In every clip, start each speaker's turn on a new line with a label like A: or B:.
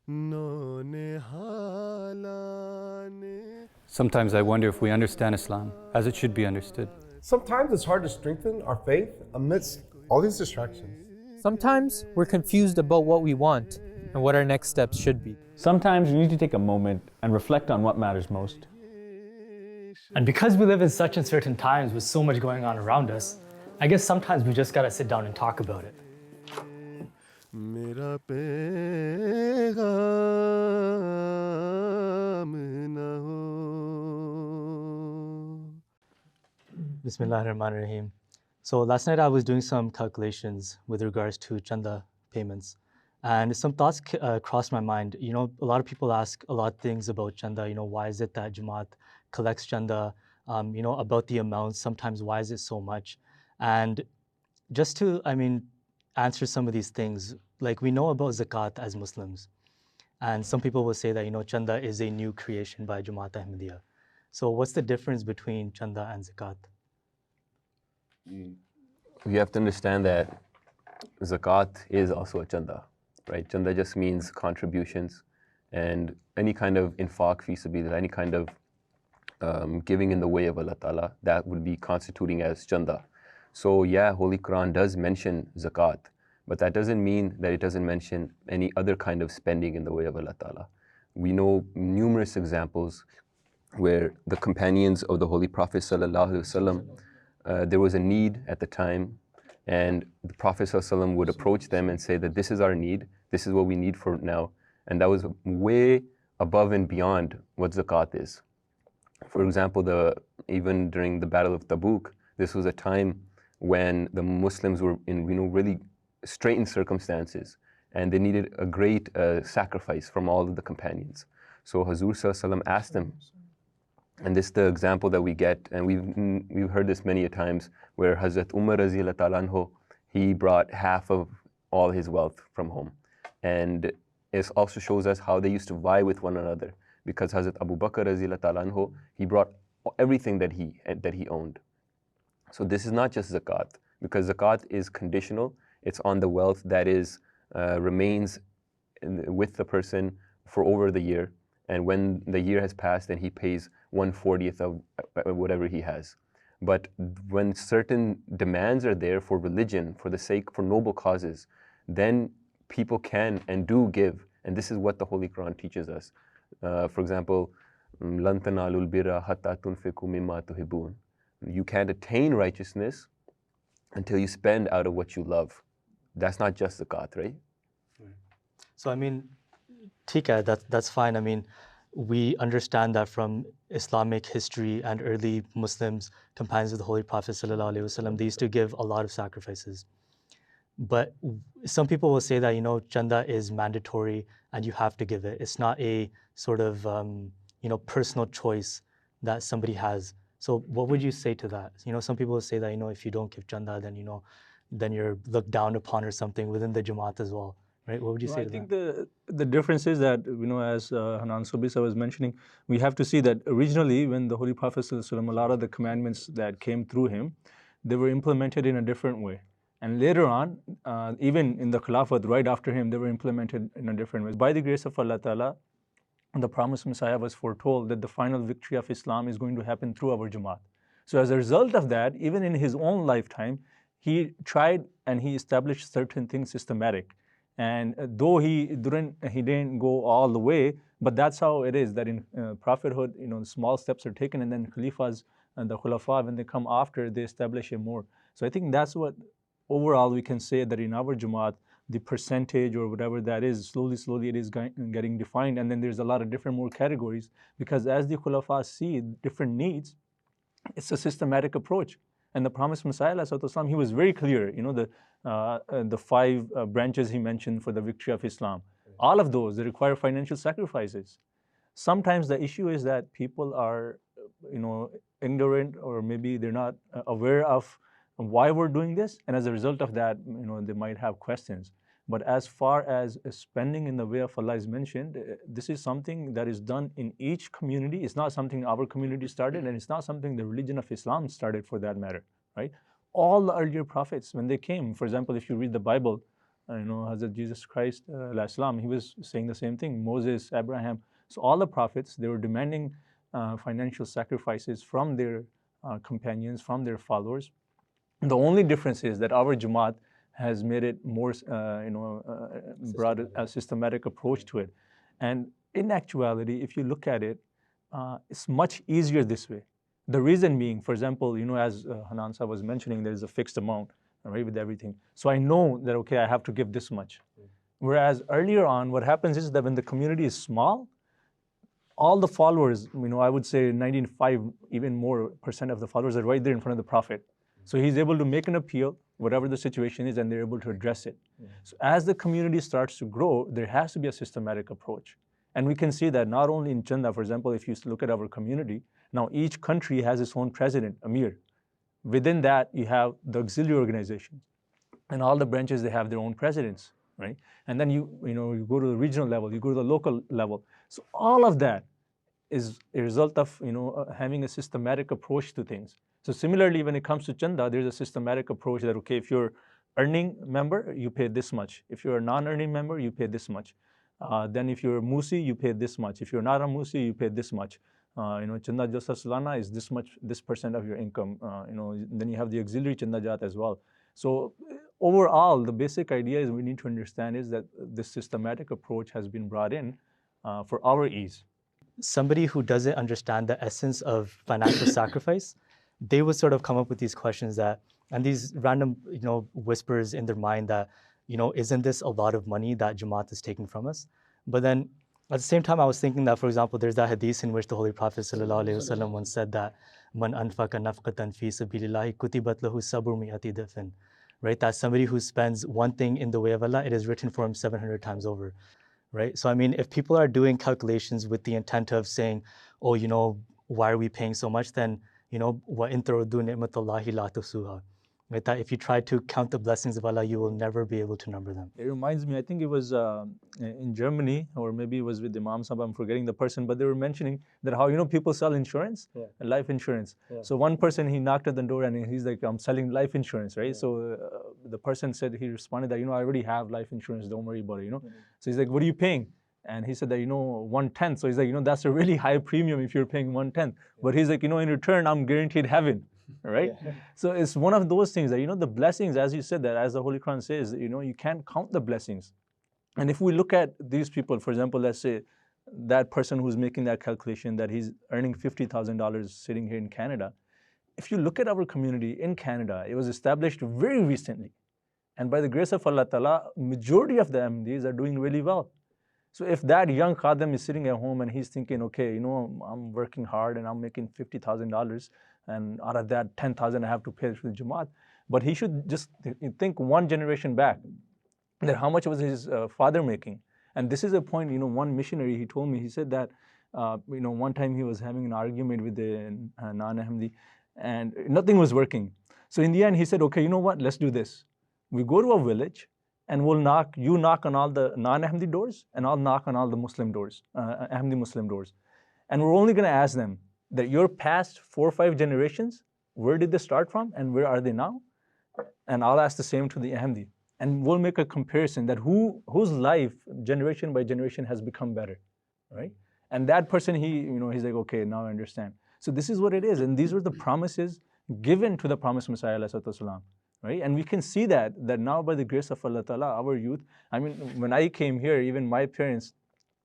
A: Sometimes I wonder if we understand Islam as it should be understood.
B: Sometimes it's hard to strengthen our faith amidst all these distractions.
C: Sometimes we're confused about what we want and what our next steps should be.
D: Sometimes you need to take a moment and reflect on what matters most.
E: And because we live in such uncertain times with so much going on around us, I guess sometimes we just gotta sit down and talk about it.
C: Bismillahirrahmanirrahim. So last night I was doing some calculations with regards to Chanda payments. And some thoughts crossed my mind. You know, a lot of people ask a lot of things about Chanda. You know, why is it that Jamaat collects Chanda? You know, about the amounts, sometimes why is it so much? And just to, answer some of these things, like we know about zakat as Muslims. And some people will say that, you know, Chanda is a new creation by Jamaat Ahmadiyya. So what's the difference between Chanda and zakat?
F: We have to understand that zakat is also a chanda, right? Chanda just means contributions, and any kind of infaq fi sabilillah, any kind of giving in the way of Allah Ta'ala, that would be constituting as chanda. So yeah, Holy Quran does mention zakat, but that doesn't mean that it doesn't mention any other kind of spending in the way of Allah Ta'ala. We know numerous examples where the companions of the Holy Prophet Sallallahu Alaihi Wasallam, there was a need at the time, and the Prophet ﷺ would approach them and say that this is our need, this is what we need for now, and that was way above and beyond what zakat is. For example, even during the Battle of Tabuk, this was a time when the Muslims were in really straitened circumstances, and they needed a great sacrifice from all of the companions. So Hazur ﷺ asked them, and this is the example that we get, and we've heard this many a times, where Hazrat Umar Raziyallahu Ta'ala anhu, he brought half of all his wealth from home. And it also shows us how they used to vie with one another, because Hazrat Abu Bakr Raziyallahu Ta'ala anhu, he brought everything that he owned. So this is not just zakat, because zakat is conditional. It's on the wealth that remains with the person for over the year. And when the year has passed, then he pays 1/40 of whatever he has. But when certain demands are there for religion, for noble causes, then people can and do give. And this is what the Holy Quran teaches us. For example, لَن تَنَالُوا الْبِرَّ حَتَّى تُنْفِقُوا مِمَّا تُحِبُّونَ. You can't attain righteousness until you spend out of what you love. That's not just zakat, right?
C: So Tika, that's fine. We understand that from Islamic history and early Muslims, companions of the Holy Prophet ﷺ, they used to give a lot of sacrifices. But some people will say that, you know, Chanda is mandatory and you have to give it. It's not a sort of, personal choice that somebody has. So what would you say to that? You know, some people will say that, you know, if you don't give Chanda, then, you know, then you're looked down upon or something within the Jamaat as well. Right? What would you say to that?
G: I think the difference is that, you know, as Hanan Sobisa was mentioning, we have to see that originally when the Holy Prophet ﷺ, a lot of the commandments that came through him, they were implemented in a different way. And later on, even in the Khilafat, right after him, they were implemented in a different way. By the grace of Allah Ta'ala, the promised Messiah was foretold that the final victory of Islam is going to happen through our Jamaat. So as a result of that, even in his own lifetime, he tried and he established certain things systematic. And though he didn't go all the way, but that's how it is, that in prophethood, you know, small steps are taken, and then Khalifas and the Khulafa, when they come after, they establish it more. So I think that's what overall we can say, that in our Jamaat, the percentage or whatever that is, slowly it is getting defined. And then there's a lot of different more categories, because as the Khulafa see different needs, it's a systematic approach. And the promised Messiah, he was very clear, you know, the five branches he mentioned for the victory of Islam. All of those, they require financial sacrifices. Sometimes the issue is that people are, you know, ignorant, or maybe they're not aware of why we're doing this. And as a result of that, you know, they might have questions. But as far as spending in the way of Allah is mentioned, this is something that is done in each community. It's not something our community started, and it's not something the religion of Islam started, for that matter, right? All the earlier prophets, when they came, for example, if you read the Bible, Hazrat Jesus Christ, Islam, he was saying the same thing. Moses, Abraham, so all the prophets, they were demanding financial sacrifices from their companions, from their followers. The only difference is that our Jamaat has made it more, brought a systematic approach to it. And in actuality, if you look at it, it's much easier this way. The reason being, for example, as Hanan Sahib was mentioning, there's a fixed amount, right, with everything. So I know that, okay, I have to give this much. Whereas earlier on, what happens is that when the community is small, all the followers, I would say 95, even more percent of the followers are right there in front of the Prophet. So he's able to make an appeal, whatever the situation is, and they're able to address it. So as the community starts to grow, there has to be a systematic approach. And we can see that not only in Chanda, for example, if you look at our community, now each country has its own president, Amir. Within that, you have the auxiliary organizations. And all the branches, they have their own presidents, right? And then you go to the regional level, you go to the local level. So all of that is a result of having a systematic approach to things. So similarly, when it comes to Chanda, there's a systematic approach that, okay, if you're earning member, you pay this much. If you're a non-earning member, you pay this much. Then if you're a Musi, you pay this much. If you're not a Musi, you pay this much. Chanda Jalsa Salana is this much, this percent of your income. Then you have the auxiliary Chanda Jat as well. So overall, the basic idea is we need to understand is that this systematic approach has been brought in for our ease.
C: Somebody who doesn't understand the essence of financial sacrifice, they would sort of come up with these questions and these random, whispers in their mind that, isn't this a lot of money that Jamaat is taking from us? But then at the same time, I was thinking that, for example, there's that hadith in which the Holy Prophet ﷺ once said that, Man anfaqa nafqatan fi sabilillahi kutibat lahu sabru mi'ati dafin. Right? That somebody who spends one thing in the way of Allah, it is written for him 700 times over. Right? So, I mean, if people are doing calculations with the intent of saying, oh, why are we paying so much? Then, وَإِن تَعُدُّوا نِعْمَةَ اللَّهِ لَا تُحْصُوهَا. Right? That if you try to count the blessings of Allah, you will never be able to number them.
G: It reminds me, I think it was in Germany, or maybe it was with Imam Sahib, I'm forgetting the person, but they were mentioning that how, people sell insurance, life insurance. Yeah. So one person, he knocked at the door and he's like, I'm selling life insurance, right? Yeah. So the person said, he responded that, I already have life insurance, don't worry about it, So he's like, what are you paying? And he said that, 1/10. So he's like, that's a really high premium if you're paying 1/10. But he's like, in return, I'm guaranteed heaven. Right? Yeah. So it's one of those things that, the blessings, as you said, that as the Holy Quran says, you can't count the blessings. And if we look at these people, for example, let's say that person who's making that calculation that he's earning $50,000 sitting here in Canada. If you look at our community in Canada, it was established very recently. And by the grace of Allah Ta'ala, majority of the MDs are doing really well. So if that young Khadim is sitting at home and he's thinking, okay, I'm working hard and I'm making $50,000, and out of that, 10,000 I have to pay for the Jamaat. But he should just think one generation back, that how much was his father making? And this is a point, one missionary, he told me, he said that, one time he was having an argument with the non-Ahmadi and nothing was working. So in the end, he said, okay, you know what, let's do this. We go to a village and you knock on all the non-Ahmadi doors and I'll knock on all the Muslim doors, Ahmadi Muslim doors. And we're only going to ask them that your past 4 or 5 generations, where did they start from and where are they now? And I'll ask the same to the Ahmadi. And we'll make a comparison that whose life, generation by generation, has become better, right? And that person, he's like, okay, now I understand. So this is what it is. And these were the promises given to the promised Messiah, right? And we can see that now by the grace of Allah Ta'ala, our youth, I mean, when I came here, even my parents,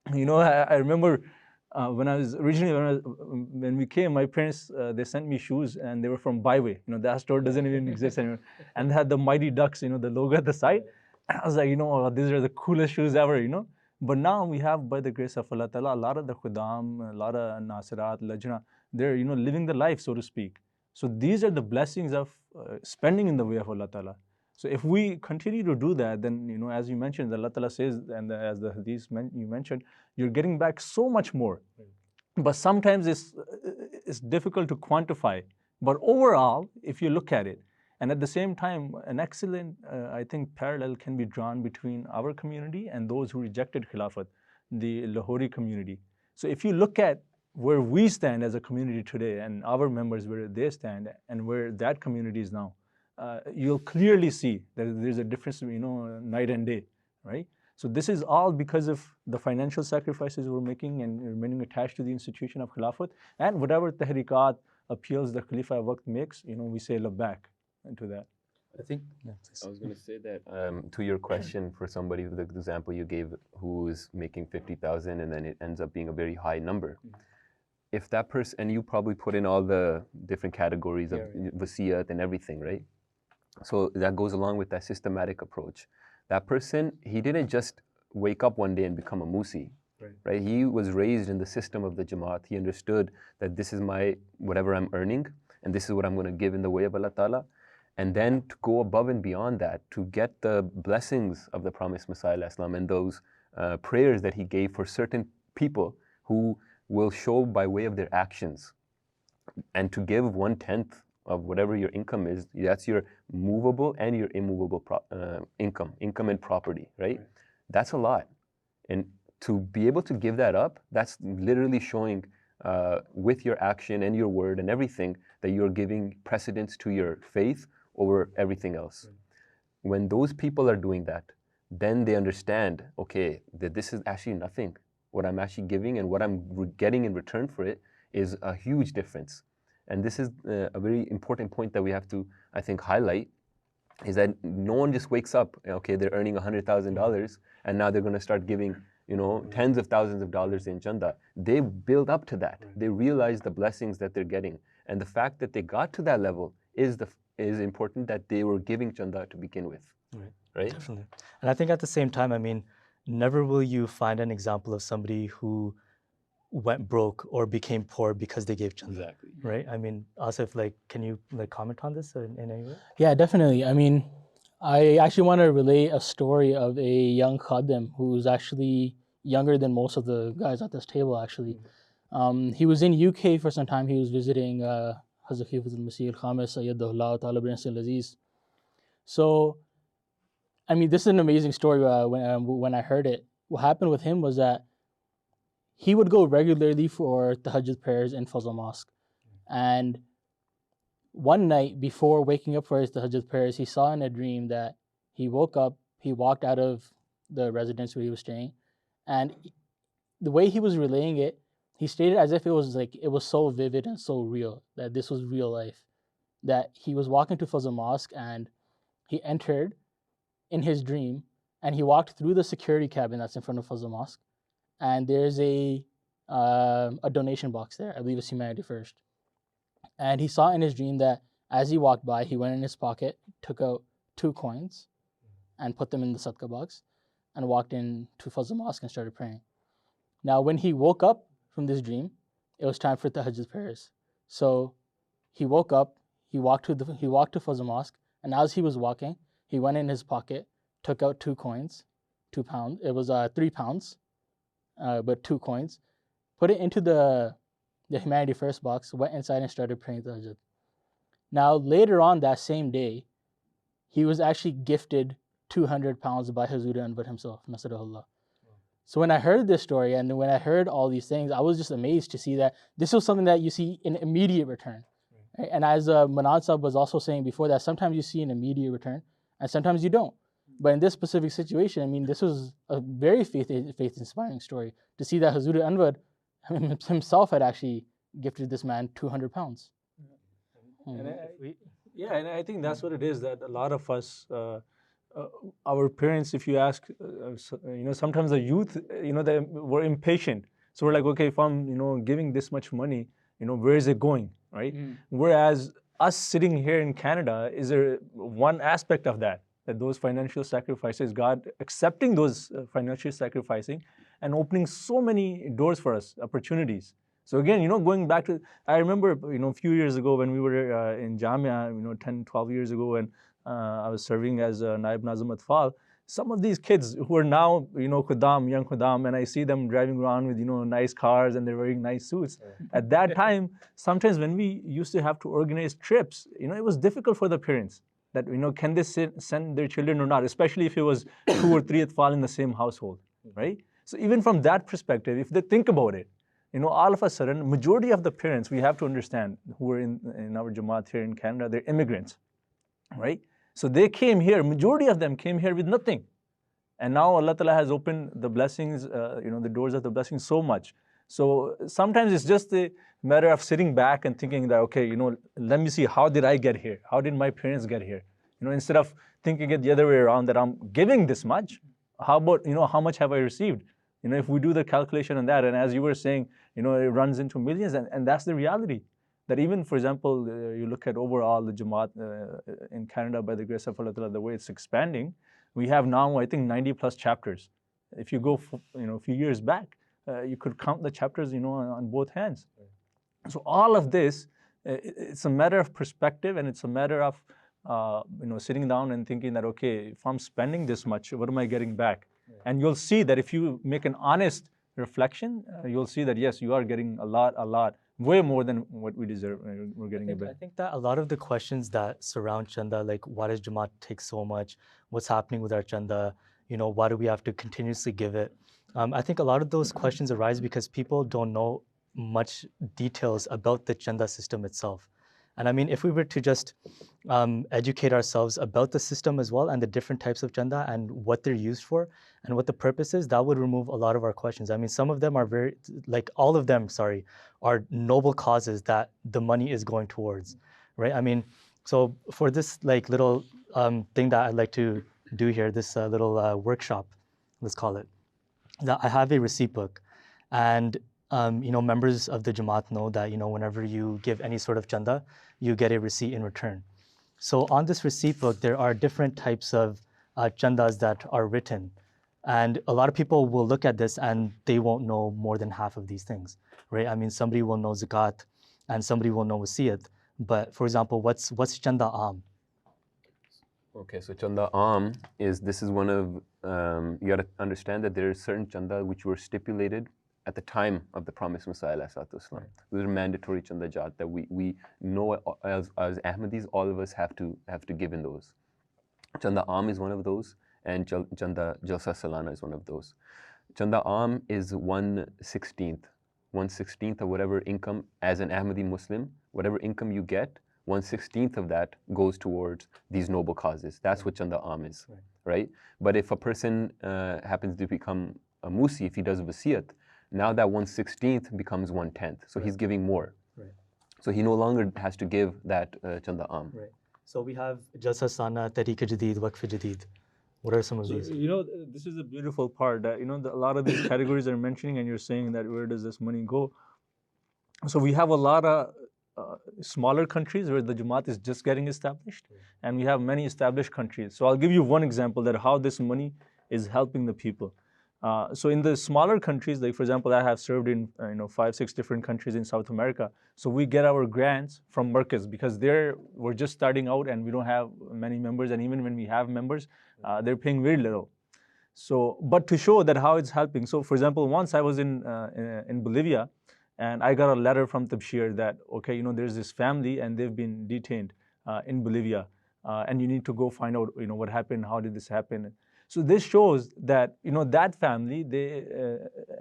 G: I remember when we came, my parents, they sent me shoes and they were from Byway. That store doesn't even exist anymore. And they had the Mighty Ducks, the logo at the side. And I was like, these are the coolest shoes ever, But now we have, by the grace of Allah Ta'ala, a lot of the Khudam, a lot of Nasirat, Lajna, they're, living the life, so to speak. So these are the blessings of spending in the way of Allah Ta'ala. So if we continue to do that, then, as you mentioned, Allah Ta'ala says, and as the hadith you mentioned, you're getting back so much more. But sometimes it's difficult to quantify. But overall, if you look at it, and at the same time, an excellent, I think, parallel can be drawn between our community and those who rejected Khilafat, the Lahori community. So if you look at where we stand as a community today and our members where they stand and where that community is now, you'll clearly see that there's a difference, night and day, right? So this is all because of the financial sacrifices we're making and remaining attached to the institution of Khilafat, and whatever tahrikat, appeals the Khalifa Waqt makes, we say labbaik to that.
F: I think I was going to say that to your question, for somebody, the example you gave, who is making 50,000 and then it ends up being a very high number. If that person, and you probably put in all the different categories of wasiyat and everything, right? So that goes along with that systematic approach. That person, he didn't just wake up one day and become a musi, right? He was raised in the system of the Jamaat. He understood that this is my, whatever I'm earning, and this is what I'm going to give in the way of Allah Ta'ala. And then to go above and beyond that, to get the blessings of the promised Messiah Islam and those prayers that he gave for certain people who will show by way of their actions. And to give 1/10 of whatever your income is, that's your movable and your immovable income and property, right? That's a lot. And to be able to give that up, that's literally showing with your action and your word and everything that you're giving precedence to your faith over everything else. When those people are doing that, then they understand, okay, that this is actually nothing. What I'm actually giving and what I'm getting in return for it is a huge difference. And this is a very important point that we have to, I think, highlight, is that no one just wakes up, okay, they're earning $100,000 and now they're going to start giving, tens of thousands of dollars in Chanda. They build up to that. They realize the blessings that they're getting. And the fact that they got to that level is important, that they were giving Chanda to begin with. Right?
C: Definitely. And I think at the same time, never will you find an example of somebody who went broke or became poor because they gave Chanda.
F: Exactly.
C: Right? Asif, can you comment on this in any way?
H: Yeah, definitely. I actually want to relate a story of a young khadim who's actually younger than most of the guys at this table, actually. He was in UK for some time. He was visiting Hazrat Khifatul Masih al-Khamis Sayyidullah Ta'ala bin Aziz. So, this is an amazing story when I heard it. What happened with him was that he would go regularly for tahajjud prayers in Fazl Mosque. And one night before waking up for his tahajjud prayers, he saw in a dream that he woke up, he walked out of the residence where he was staying, and the way he was relaying it, he stated as if it was so vivid and so real, that this was real life. That he was walking to Fazl Mosque and he entered in his dream and he walked through the security cabin that's in front of Fazl Mosque, and there's a donation box there. I believe it's Humanity First. And he saw in his dream that as he walked by, he went in his pocket, took out 2 coins and put them in the sadaqah box and walked in to Fazl Mosque and started praying. Now, when he woke up from this dream, it was time for tahajjud prayers. So he woke up, he walked to Fazl Mosque, and as he was walking, he went in his pocket, took out 2 coins, £2. It was 3 pounds, but 2 coins, put it into the Humanity First box, went inside and started praying tahajjud. Now, later on that same day, he was actually gifted £200 by Hazrat Anwar himself, Nasrullah. So when I heard this story and when I heard all these things, I was just amazed to see that this was something that you see in immediate return. Right? And as Manan Sahib was also saying before, that sometimes you see an immediate return and sometimes you don't. But in this specific situation, this was a very faith-inspiring story to see that Hazrat Anwar himself had actually gifted this man £200.
G: And I think that's what it is, that a lot of us, our parents, if you ask, sometimes the youth, they were impatient. So we're like, okay, if I'm, giving this much money, where is it going, right? Whereas us sitting here in Canada is one aspect of that those financial sacrifices, God accepting those financial sacrificing and opening so many doors for us, opportunities. So again, going back to, I remember, a few years ago when we were in Jamia, 10, 12 years ago, when I was serving as Naib Nazim Atfal, some of these kids who are now, young Khuddam, and I see them driving around with, nice cars and they're wearing nice suits. At that time, sometimes when we used to have to organize trips, it was difficult for the parents that, can they send their children or not, especially if it was 2 or 3 Atfal in the same household, right? So even from that perspective, if they think about it, all of a sudden, majority of the parents, we have to understand, who are in our Jamaat here in Canada, they're immigrants. right? So they came here, majority of them came here with nothing. And now Allah Ta'ala has opened the blessings, the doors of the blessings so much. So sometimes it's just a matter of sitting back and thinking that, okay, let me see, how did I get here? How did my parents get here? Instead of thinking it the other way around, that I'm giving this much, how about, how much have I received? If we do the calculation on that, and as you were saying, it runs into millions, and that's the reality. That even, for example, you look at overall the Jamaat in Canada, by the grace of Allah Ta'ala, the way it's expanding, we have now, I think, 90 plus chapters. If you go, a few years back, you could count the chapters, on both hands. So all of this, it's a matter of perspective, and it's a matter of, sitting down and thinking that, okay, if I'm spending this much, what am I getting back? And you'll see that if you make an honest reflection, you'll see that, yes, you are getting a lot, way more than what we deserve. We're getting
C: I think that a lot of the questions that surround Chanda, like why does Jamaat take so much? What's happening with our Chanda? Why do we have to continuously give it? I think a lot of those questions arise because people don't know much details about the Chanda system itself. And I mean, if we were to just educate ourselves about the system as well and the different types of Chanda and what they're used for and what the purpose is, that would remove a lot of our questions. I mean, some of them are all of them, are noble causes that the money is going towards, right? I mean, so for this little thing that I'd like to do here, this little workshop, let's call it, that I have a receipt book, and members of the Jamaat know that whenever you give any sort of Chanda, you get a receipt in return. So on this receipt book, there are different types of Chandas that are written, and a lot of people will look at this and they won't know more than half of these things, right? I mean, somebody will know zakat, and somebody will know wasiyat. But for example, what's Chanda Aam?
F: Okay, so Chanda Aam this is one of, you got to understand that there are certain Chanda which were stipulated at the time of the promised Messiah ﷺ. Those are mandatory Chanda Jat that we know as Ahmadis, all of us have to give in those. Chanda Aam is one of those, and Chanda Jalsa Salana is one of those. Chanda Aam is 1/16th of whatever income as an Ahmadi Muslim, whatever income you get, 1/16th of that goes towards these noble causes. That's what Chanda Aam is, right? But if a person happens to become a Musi, if he does wasiyat, now that 1/16th becomes 1/10. So he's giving more.
C: Right.
F: So he no longer has to give that Chanda Aam.
C: Right. So we have Jalsa Sana, Tariqa Jadid, Waqf Jadid. What are some of these?
G: This is a beautiful part that, a lot of these categories are mentioning, and you're saying that where does this money go? So we have a lot of smaller countries where the Jamaat is just getting established, and we have many established countries. So I'll give you one example that how this money is helping the people. So in the smaller countries, like for example, I have served in 5-6 different countries in South America. So we get our grants from Markaz because we're just starting out and we don't have many members, and even when we have members, they're paying very little. So, but to show that how it's helping. So for example, once I was in Bolivia, and I got a letter from Tabshir that, okay, there's this family and they've been detained in Bolivia, and you need to go find out, what happened, how did this happen. So this shows that, that family, they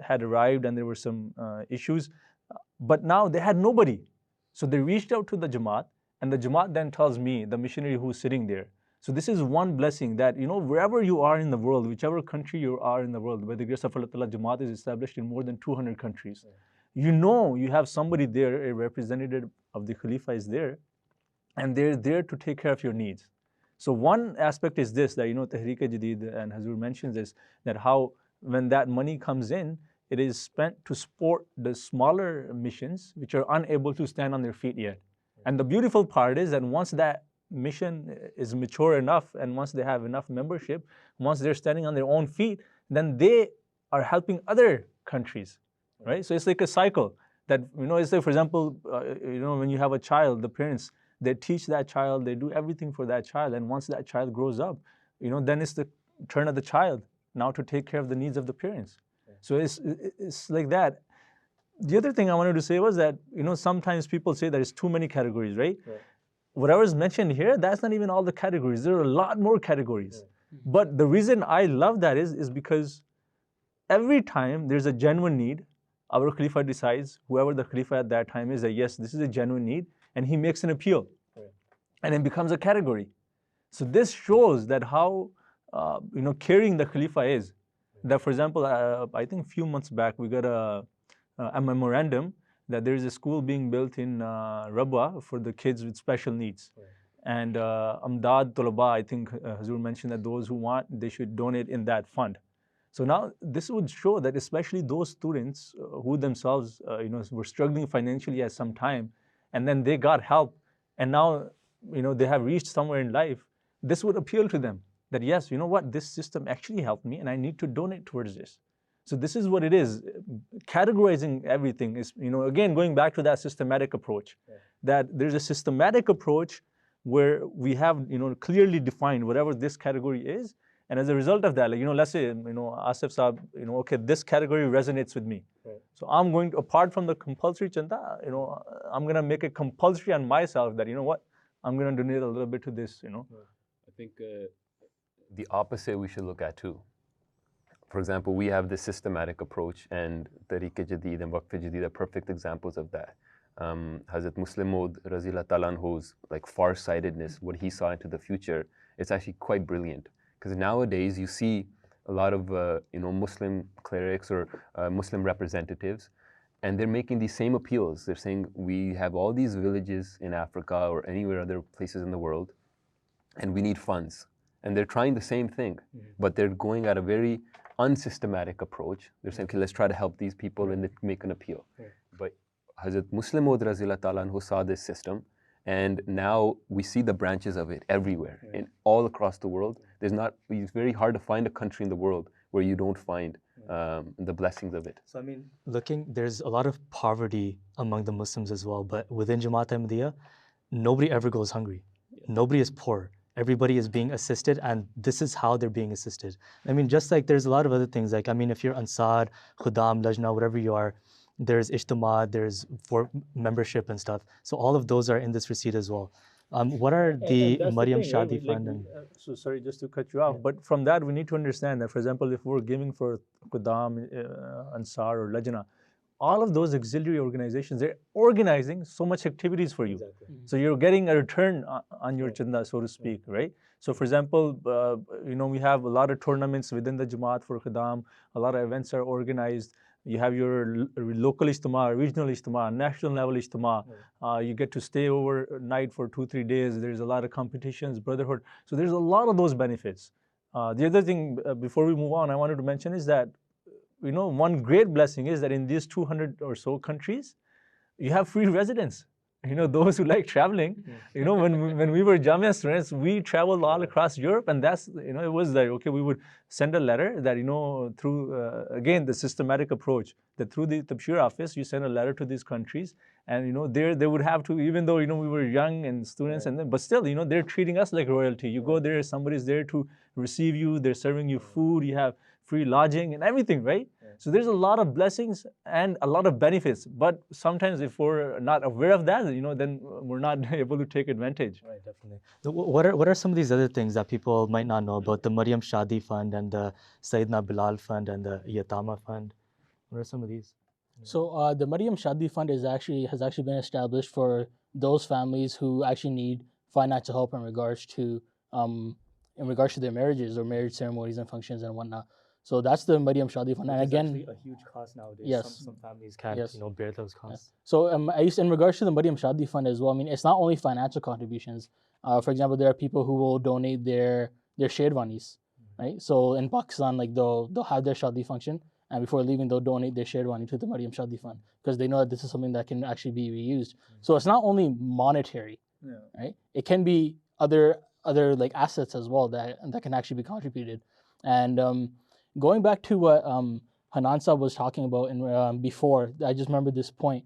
G: had arrived and there were some issues, but now they had nobody. So they reached out to the Jamaat, and the Jamaat then tells me, the missionary who's sitting there. So this is one blessing that, wherever you are in the world, whichever country you are in the world, by the grace of Allah, Jamaat is established in more than 200 countries. You have somebody there, a representative of the Khalifa is there, and they're there to take care of your needs. So one aspect is this, that, Tehreek Jadid, and Hazur mentions this, that how when that money comes in, it is spent to support the smaller missions which are unable to stand on their feet yet. And the beautiful part is that once that mission is mature enough, and once they have enough membership, once they're standing on their own feet, then they are helping other countries, right? So it's like a cycle that, it's like, for example, when you have a child, the parents, they teach that child, they do everything for that child, and once that child grows up, then it's the turn of the child now to take care of the needs of the parents. So it's like that. The other thing I wanted to say was that, sometimes people say there's too many categories, right? Whatever is mentioned here, that's not even all the categories. There are a lot more categories. But the reason I love that is because every time there's a genuine need, our Khalifa decides, whoever the Khalifa at that time is, that yes, this is a genuine need, and he makes an appeal. And it becomes a category. So this shows that how caring the Khalifa is. That, for example, I think a few months back we got a memorandum that there is a school being built in Rabwa for the kids with special needs. And Amdad Tulaba, I think Hazur mentioned that those who want, they should donate in that fund. So now this would show that especially those students who themselves were struggling financially at some time, and then they got help, and now they have reached somewhere in life, this would appeal to them that yes, you know what, this system actually helped me and I need to donate towards this. So this is what it is. Categorizing everything is, again, going back to that systematic approach, that there's a systematic approach where we have, clearly defined whatever this category is. And as a result of that, like, let's say, Asif Saab, okay, this category resonates with me. So I'm going to, apart from the compulsory chanda, I'm going to make it compulsory on myself that, what, I'm going to donate a little bit to this,
F: I think the opposite we should look at too. For example, we have this systematic approach, and Tariq-e-Jadid and Waqf-e-Jadid are perfect examples of that. Hazrat Muslim Maud Razila Talanhu's like far-sightedness, what he saw into the future, it's actually quite brilliant. Because nowadays you see a lot of Muslim clerics or Muslim representatives, and they're making these same appeals. They're saying we have all these villages in Africa or anywhere other places in the world, and we need funds. And they're trying the same thing, but they're going at a very unsystematic approach. They're saying, okay, let's try to help these people and they make an appeal. But Hazrat Muslim Maud Razila Talanhu saw this system, and now we see the branches of it everywhere, in all across the world. It's very hard to find a country in the world where you don't find the blessings of it.
C: So I mean, there's a lot of poverty among the Muslims as well, but within Jamaat Ahmadiyya, nobody ever goes hungry. Nobody is poor. Everybody is being assisted, and this is how they're being assisted. I mean, just like there's a lot of other things, like, I mean, if you're Ansar, Khudam, Lajna, whatever you are, there's Ijtima, there's for membership and stuff. So all of those are in this receipt as well. What are the Maryam Shadi Fund?
G: So sorry, just to cut you off, but from that we need to understand that, for example, if we're giving for Qudam, Ansar or Lajna, all of those auxiliary organizations, they're organizing so much activities for you. So you're getting a return on your chanda, so to speak, right? So for example, we have a lot of tournaments within the Jamaat for Qudam, a lot of events are organized. You have your local ijtima, regional ijtima, national level ijtima. You get to stay overnight for 2-3 days. There's a lot of competitions, brotherhood. So there's a lot of those benefits. The other thing, before we move on, I wanted to mention is that, one great blessing is that in these 200 or so countries, you have free residence. Those who like traveling, when we were Jamia students, we traveled all across Europe, and that's, it was like, okay, we would send a letter that, through, again, the systematic approach, that through the Tabshir office, you send a letter to these countries, and, they would have to, even though, we were young and students, but still, they're treating us like royalty. You go there, somebody's there to receive you, they're serving you food, you have free lodging and everything, right? So there's a lot of blessings and a lot of benefits, but sometimes if we're not aware of that, then we're not able to take advantage.
C: Right, definitely. So what are some of these other things that people might not know about the Maryam Shadi Fund and the Sayyidina Bilal Fund and the Yatama Fund? What are some of these?
H: So the Maryam Shadi Fund has actually been established for those families who actually need financial help in regards to their marriages or marriage ceremonies and functions and whatnot. So that's the Maryam Shadi Fund. And again,
C: actually a huge cost nowadays.
H: Yes.
C: Some families can't bear those costs.
H: So in regards to the Maryam Shadi Fund as well, I mean, it's not only financial contributions. For example, there are people who will donate their sherwanis, right? So in Pakistan, like they'll have their Shadi function, and before leaving, they'll donate their sherwani to the Maryam Shadi Fund because they know that this is something that can actually be reused. So it's not only monetary, right? It can be other like assets as well that can actually be contributed. And going back to what Hanan Saab was talking about before, I just remember this point.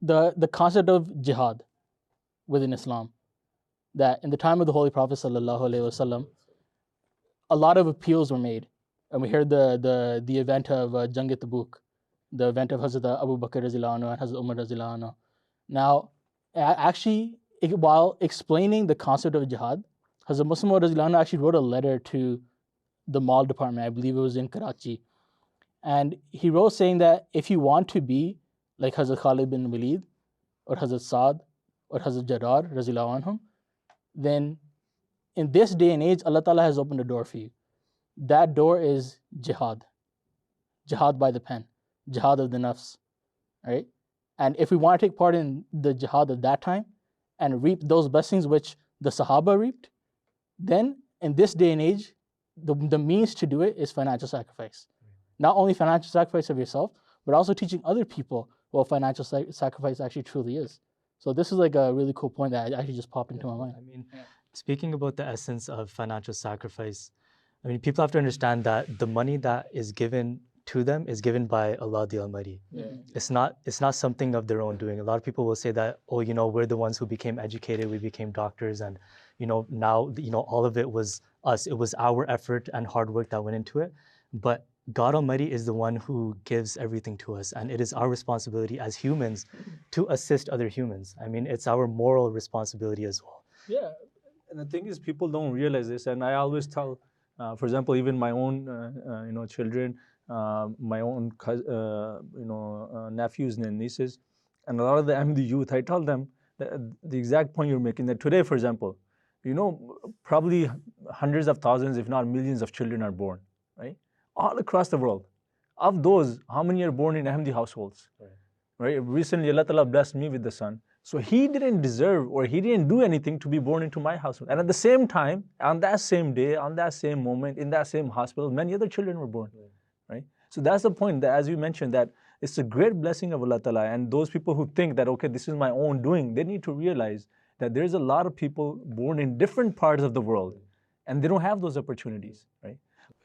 H: The concept of jihad within Islam, that in the time of the Holy Prophet ﷺ, a lot of appeals were made. And we heard the event of Jang Tabuk, the event of Hazrat Abu Bakr Razila Anhu and Hazrat Umar Razila Anhu. Now, actually, while explaining the concept of jihad, Hazrat Muslim Razila Anhu actually wrote a letter to the mall department, I believe it was in Karachi. And he wrote saying that if you want to be like Hazrat Khalid bin Walid or Hazrat Saad or Hazrat Jarrah Razila Anhum, then in this day and age, Allah Ta'ala has opened a door for you. That door is jihad. Jihad by the pen, jihad of the nafs, right? And if we want to take part in the jihad of that time and reap those blessings which the Sahaba reaped, then in this day and age, the means to do it is financial sacrifice. Not only financial sacrifice of yourself, but also teaching other people what financial sacrifice actually truly is. So this is like a really cool point that actually just popped into my mind.
C: I mean, speaking about the essence of financial sacrifice, I mean, people have to understand that the money that is given to them is given by Allah the Almighty. It's not something of their own doing. A lot of people will say that, oh, you know, we're the ones who became educated, we became doctors, and you know, now, you know, all of it was us. It was our effort and hard work that went into it. But God Almighty is the one who gives everything to us, and it is our responsibility as humans to assist other humans. I mean, it's our moral responsibility as well.
G: Yeah, and the thing is, people don't realize this, and I always tell, for example, even my own, you know, children, my own, nephews and nieces, and a lot of the MD youth, I tell them the exact point you're making, that today, for example, you know, probably hundreds of thousands, if not millions of children are born, right? All across the world. Of those, how many are born in Ahmadi households? Right? Recently, Allah Ta'ala blessed me with the son. So he didn't deserve, or he didn't do anything to be born into my household. And at the same time, on that same day, on that same moment, in that same hospital, many other children were born. Right? So that's the point, that as you mentioned, that it's a great blessing of Allah Ta'ala. And those people who think that, okay, this is my own doing, they need to realize that there's a lot of people born in different parts of the world, and they don't have those opportunities, right?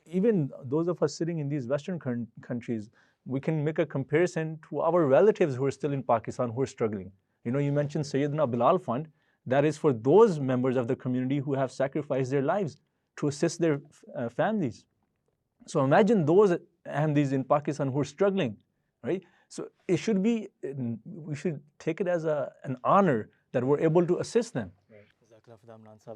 G: Even those of us sitting in these Western countries, we can make a comparison to our relatives who are still in Pakistan who are struggling. You know, you mentioned Sayyidina Bilal Fund. That is for those members of the community who have sacrificed their lives to assist their families. So imagine those Ahmadis in Pakistan who are struggling, right? So it should be, we should take it as an honor that we're able to assist them.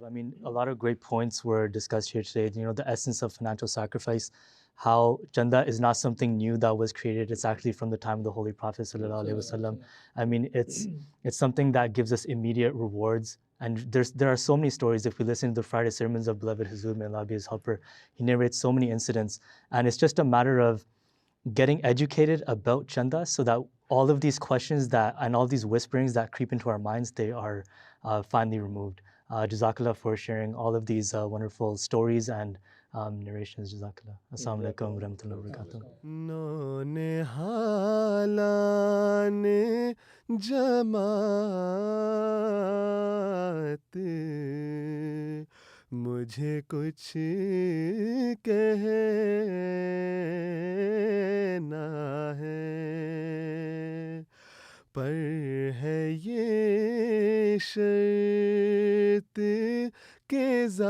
C: I mean, a lot of great points were discussed here today. You know, the essence of financial sacrifice, how Chanda is not something new that was created. It's actually from the time of the Holy Prophet ﷺ. I mean, it's something that gives us immediate rewards. And there are so many stories. If we listen to the Friday sermons of beloved Huzur, may Allah be his helper, he narrates so many incidents. And it's just a matter of getting educated about Chanda so that all of these questions and all these whisperings that creep into our minds, they are finally removed. Jazakallah for sharing all of these wonderful stories and narrations. Jazakallah. Assalamu alaikum wa rahmatullahi wa barakatuh.
I: नौने हालाने जमात मुझे कुछ कहना है, पर है ये शर्त के ज़ात